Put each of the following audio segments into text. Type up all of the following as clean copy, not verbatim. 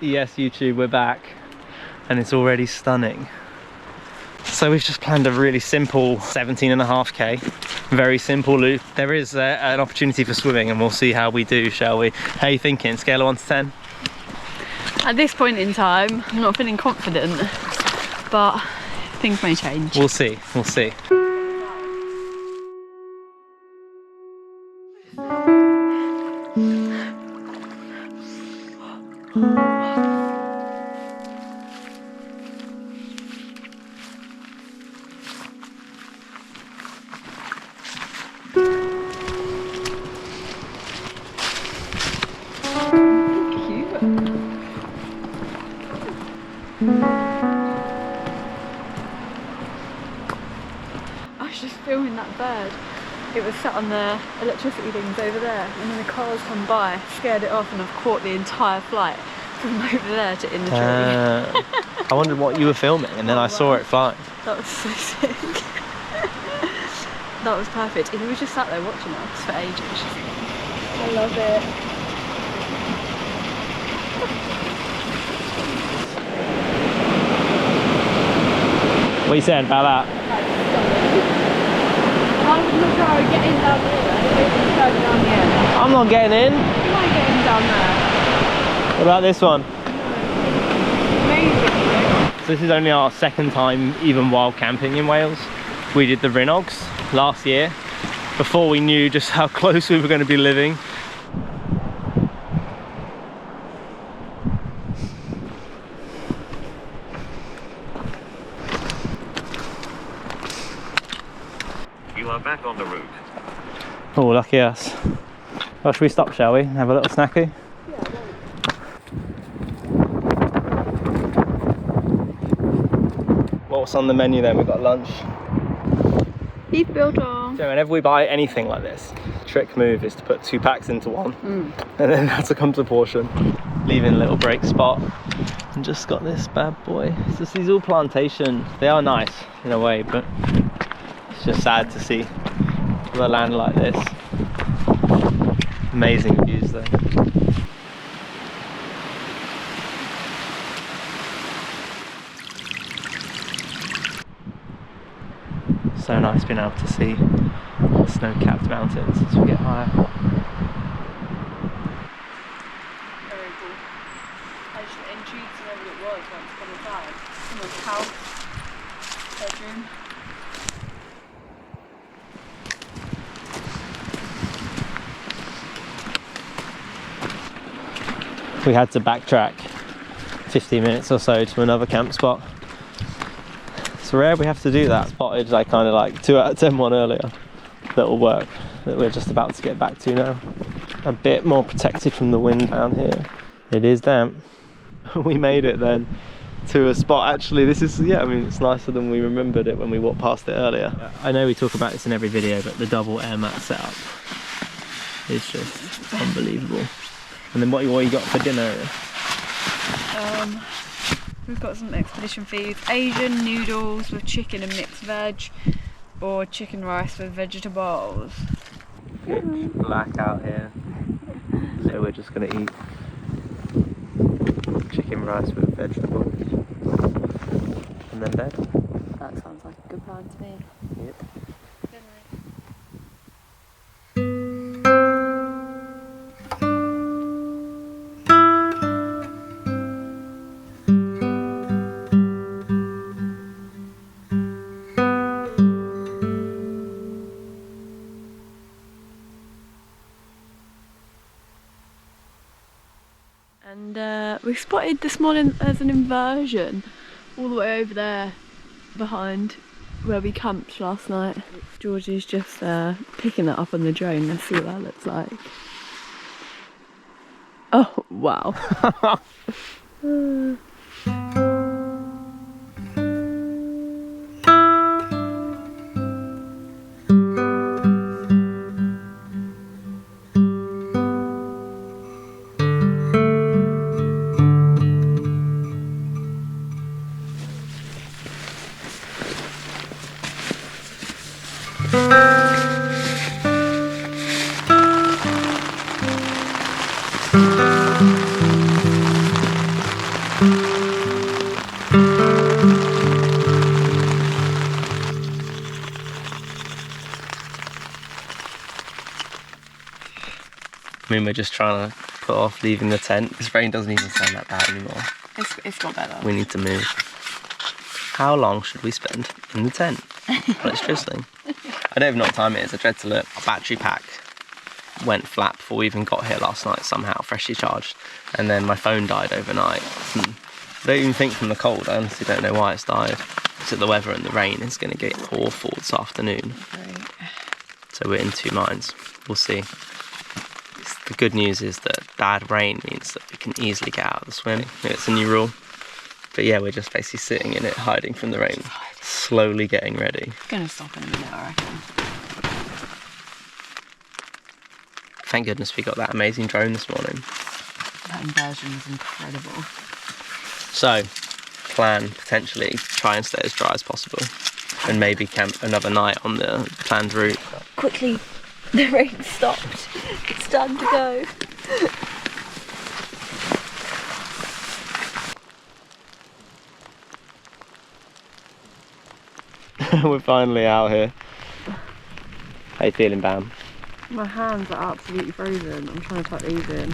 Yes, YouTube, we're back, and it's already stunning. So we've just planned a really simple 17.5k, very simple loop. There is an opportunity for swimming, and we'll see how we do, shall we? How are you thinking? Scale of 1 to 10? At this point in time, I'm not feeling confident, but things may change. We'll see, we'll see. I was just filming that bird. It was sat on the electricity things over there, and then the cars come by, scared it off, and I've caught the entire flight from over there to in the tree. I wondered what you were filming, and then I saw it flying. That was so sick. That was perfect. He was just sat there watching us for ages. I love it. What are you saying about that? I'm not sure I would get in down there. I'm not getting in. You might get in down there. What about this one? Amazing. So this is only our second time even wild camping in Wales. We did the Rhinogs last year, before we knew just how close we were going to be living. You are back on the route. Oh, lucky us. Well, should we stop, shall we? Have a little snacky? What's on the menu then? We've got lunch. Beef biltong. So whenever we buy anything like this, the trick move is to put 2 packs into one, and then that's a complete portion. Leaving a little break spot, and just got this bad boy. It's just these all plantation. They are nice in a way, but it's just sad to see the land like this. Amazing views though. So nice being able to see the snow-capped mountains as we get higher. Very cool. I just intrigued to know what it was once upon a time. Someone's house, bedroom. We had to backtrack 15 minutes or so to another camp spot. It's rare we have to do that. Spotted like kind of like 2 out of 10 one earlier that will work, that we're just about to get back to now. A bit more protected from the wind down here. It is damp. We made it then to a spot. Actually, this is, yeah, I mean, it's nicer than we remembered it when we walked past it earlier. I know we talk about this in every video, but the double air mat setup is just unbelievable. And then what you got for dinner? We've got some expedition feeds. Asian noodles with chicken and mixed veg, or chicken rice with vegetables. Pitch black out here. So we're just going to eat chicken rice with vegetables. And then bed. That sounds like a good plan to me. Yep. And we spotted this morning as an inversion all the way over there behind where we camped last night. George is just picking that up on the drone. Let's see what that looks like. Oh wow. I mean, we're just trying to put off leaving the tent. This rain doesn't even sound that bad anymore. It's got better. We need to move. How long should we spend in the tent? Well, it's drizzling. I don't even know what time it is. I dread to look. Our battery pack went flat before we even got here last night somehow, freshly charged. And then my phone died overnight. I don't even think from the cold. I honestly don't know why it's died. So the weather and the rain is going to get awful this afternoon. Right. So we're in two minds. We'll see. The good news is that bad rain means that we can easily get out of the swim. It's a new rule. But yeah, we're just basically sitting in it, hiding from the rain, slowly getting ready. It's gonna stop in a minute, I reckon. Thank goodness we got that amazing drone this morning. That inversion is incredible. So, plan potentially try and stay as dry as possible, and maybe camp another night on the planned route. Quickly, the rain stopped. It's time to go. We're finally out here. How you feeling, Bam? My hands are absolutely frozen. I'm trying to tuck these in.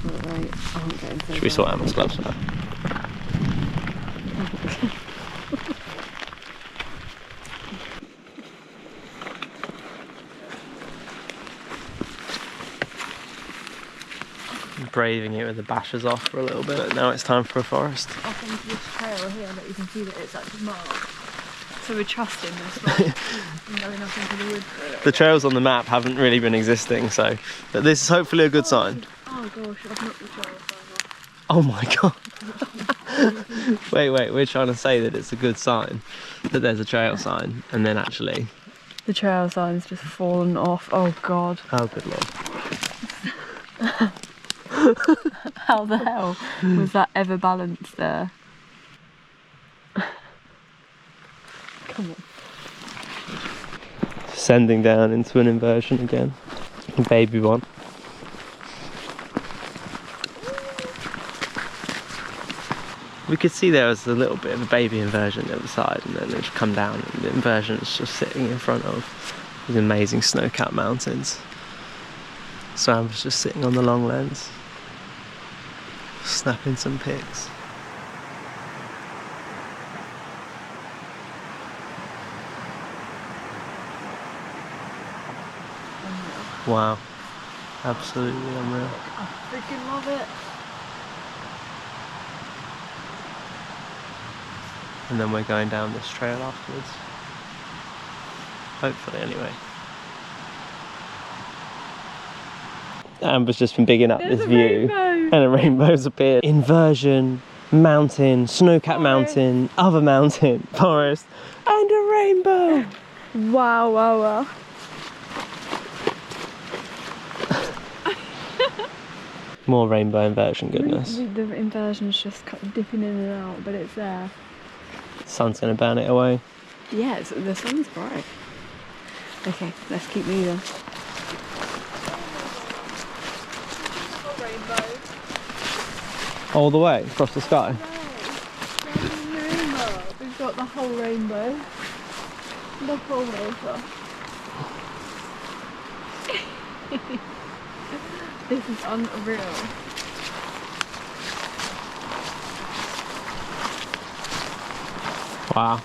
Right. I won't get into Should we sort out my gloves now? Braving it with the bashers off for a little bit. Now it's time for a forest. Off into this trail here that you can see that it's actually marked. So we're trusting this one and going up into the woods. The trails on the map haven't really been existing, so but this is hopefully a good sign. Oh gosh, I've knocked the trail sign off. Oh my god. wait, we're trying to say that it's a good sign, that there's a trail sign, and then actually... The trail sign's just fallen off, oh god. Oh good lord. How the hell was that ever balanced there? Come on. Descending down into an inversion again. Baby one. We could see there was a little bit of a baby inversion on the other side, and then it's come down and the inversion is just sitting in front of these amazing snow-capped mountains. So I was just sitting on the long lens, snapping some pics. Wow, absolutely unreal. I freaking love it. And then we're going down this trail afterwards. Hopefully, anyway. Amber's just been bigging up There's this a view, rainbow. and a rainbow's appeared. Inversion, mountain, snow-capped mountain, other mountain, forest, and a rainbow. Wow, wow, wow. More rainbow inversion goodness. The inversion's just dipping in and out, but it's there. Sun's gonna burn it away. Yeah, the sun's bright. Okay, let's keep moving. All the way across the sky. Rainbow. We've got the whole rainbow. The whole way across. This is unreal. Wow.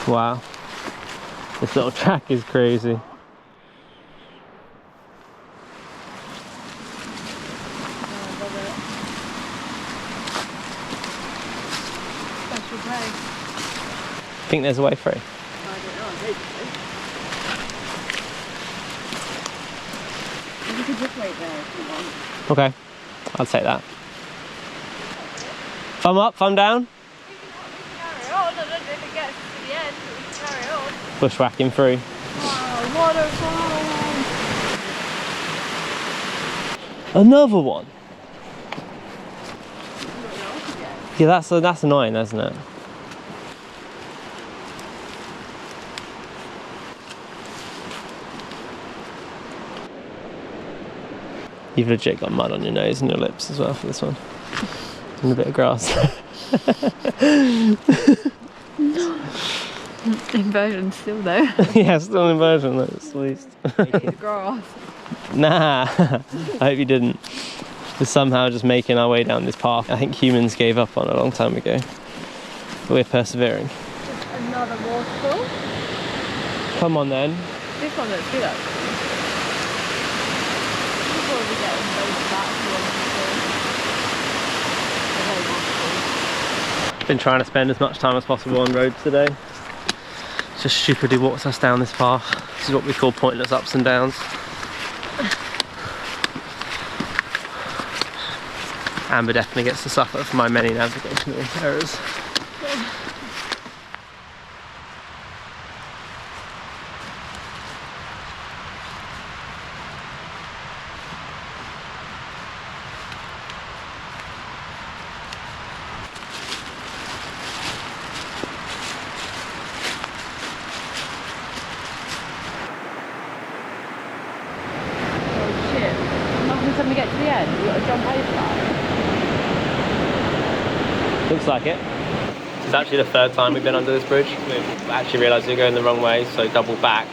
Wow. This little track is crazy. Special place. Think there's a way through? I don't know, maybe so. You could just wait there if you want. Okay, I'll take that. Thumb up, thumb down. Carry on, I don't know if it gets to the end, but we can carry on. Bushwhacking through. Wow, waterfall! Another one. Yeah, that's annoying, isn't it? You've legit got mud on your nose and your lips as well for this one. And a bit of grass. Inversion still though. Yeah, still inversion though, at least. The grass. Nah, I hope you didn't. We're somehow just making our way down this path I think humans gave up on a long time ago. But we're persevering. Just another waterfall. Come on then. This one looks good actually. We'll probably get them both back if you want to see. Been trying to spend as much time as possible on roads today. Just stupidly walks us down this path. This is what we call pointless ups and downs. Amber definitely gets to suffer from my many navigational errors. When we get to the end, we've got to jump over that. Looks like it. It's actually the third time we've been under this bridge. We've actually realised we were going the wrong way, so double back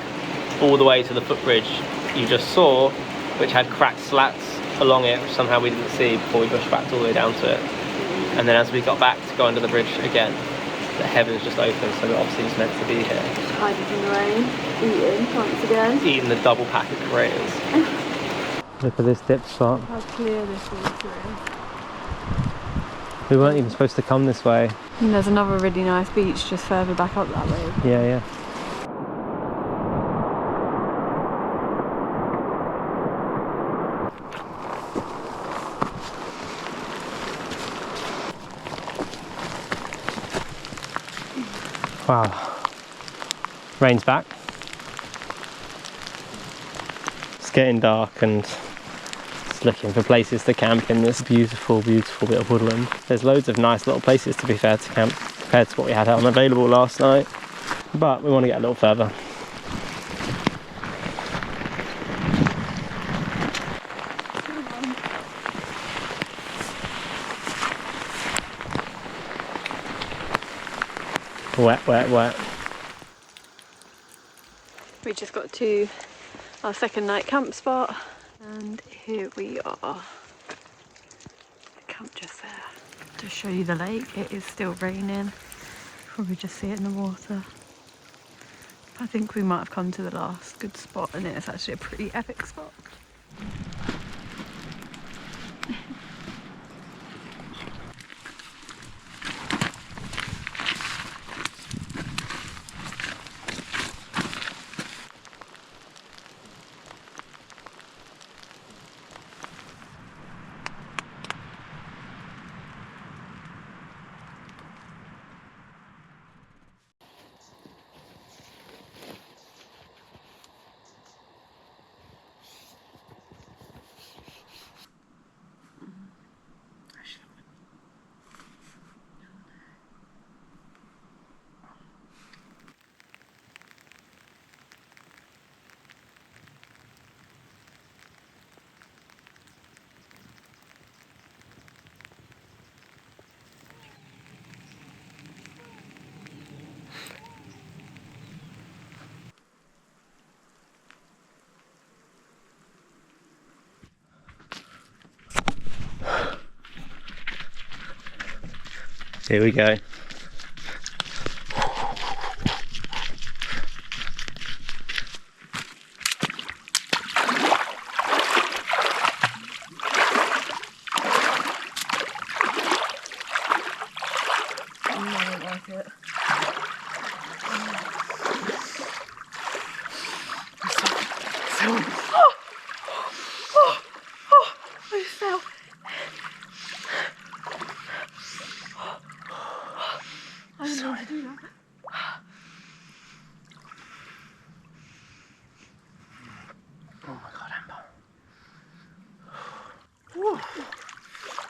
all the way to the footbridge you just saw, which had cracked slats along it, which somehow we didn't see before we bush backed all the way down to it. And then as we got back to go under the bridge again, the heavens just opened, so we're obviously just meant to be here. Hiding in the rain, eating once again. Eating the double pack of Koreans. Look at this dip spot. How clear this water is. We weren't even supposed to come this way. And there's another really nice beach just further back up that way. Yeah, yeah. Wow. Rain's back. It's getting dark and just looking for places to camp in this beautiful, beautiful bit of woodland. There's loads of nice little places, to be fair, to camp compared to what we had unavailable last night, but we want to get a little further. Wet, wet, wet. We just got to our second night camp spot and here we are. The camp just there. To show you the lake, it is still raining. Probably just see it in the water. I think we might have come to the last good spot and it's actually a pretty epic spot. Here we go.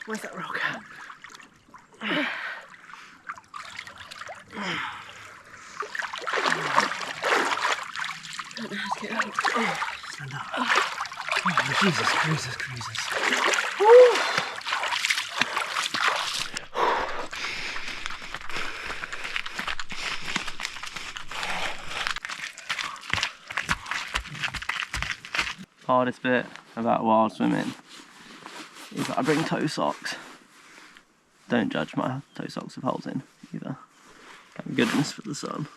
Where's that rock at? I don't know how to get out. Oh, stand up. Jesus, cruisers. Hardest bit about wild swimming is that I bring toe socks. Don't judge my toe socks with holes in either. Thank goodness for the sun.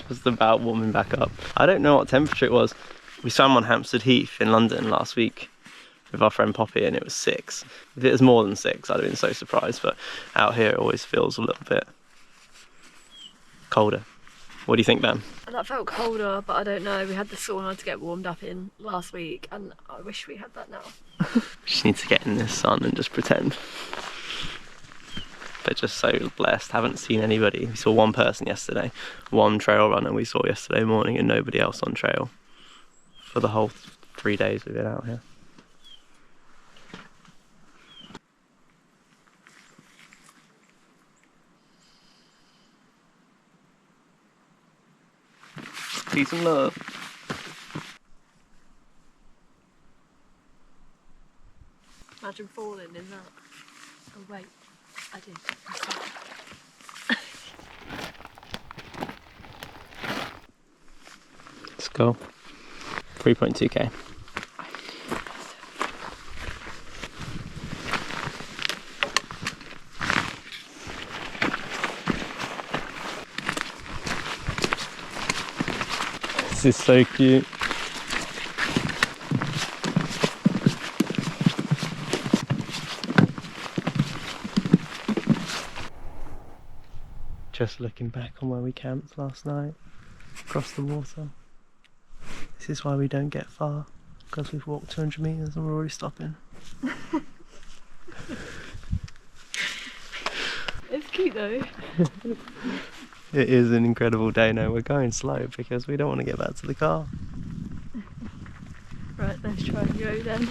Just about warming back up. I don't know what temperature it was. We swam on Hampstead Heath in London last week with our friend Poppy and it was 6. If it was more than 6, I'd have been so surprised, but out here it always feels a little bit colder. What do you think, Ben? That felt colder, but I don't know. We had the sauna to get warmed up in last week and I wish we had that now. We just need to get in this sun and just pretend. But just so blessed, haven't seen anybody. We saw one person yesterday, one trail runner we saw yesterday morning and nobody else on trail for the whole 3 days we've been out here. Peace and love. Imagine falling in that. Oh wait, I did. Let's go. 3.2k. This is so cute. Just looking back on where we camped last night, across the water. This is why we don't get far, because we've walked 200 metres and we're already stopping. It's cute though. It is an incredible day now. We're going slow because we don't want to get back to the car. Right, let's try and go then.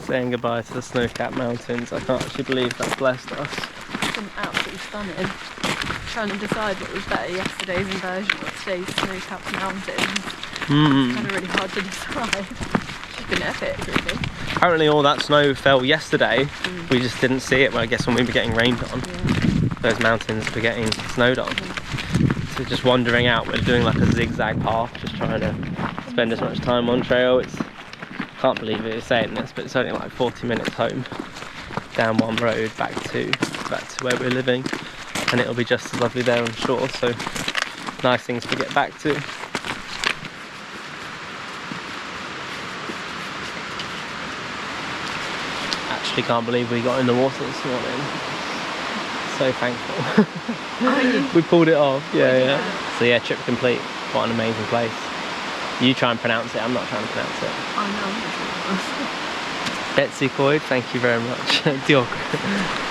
Saying goodbye to the snow-capped mountains. I can't actually believe that blessed us. It's been absolutely stunning. Trying to decide what was better, yesterday's inversion or today's snow-capped mountains. It's kind of really hard to decide. It's been epic, really. Apparently all that snow fell yesterday. We just didn't see it, well, I guess when we were getting rained on. Yeah. Those mountains were getting snowed on. So just wandering out, we're doing like a zigzag path, just trying to spend as much time on trail. It's, can't believe it is saying this, but it's only like 40 minutes home down one road back to where we're living, and it'll be just as lovely there, I'm sure. So nice things to get back to. Actually can't believe we got in the water this morning. So thankful. We pulled it off. Yeah. So yeah, trip complete. What an amazing place. You try and pronounce it, I'm not trying to pronounce it. I know. Betws-y-Coed, thank you very much. Diolch.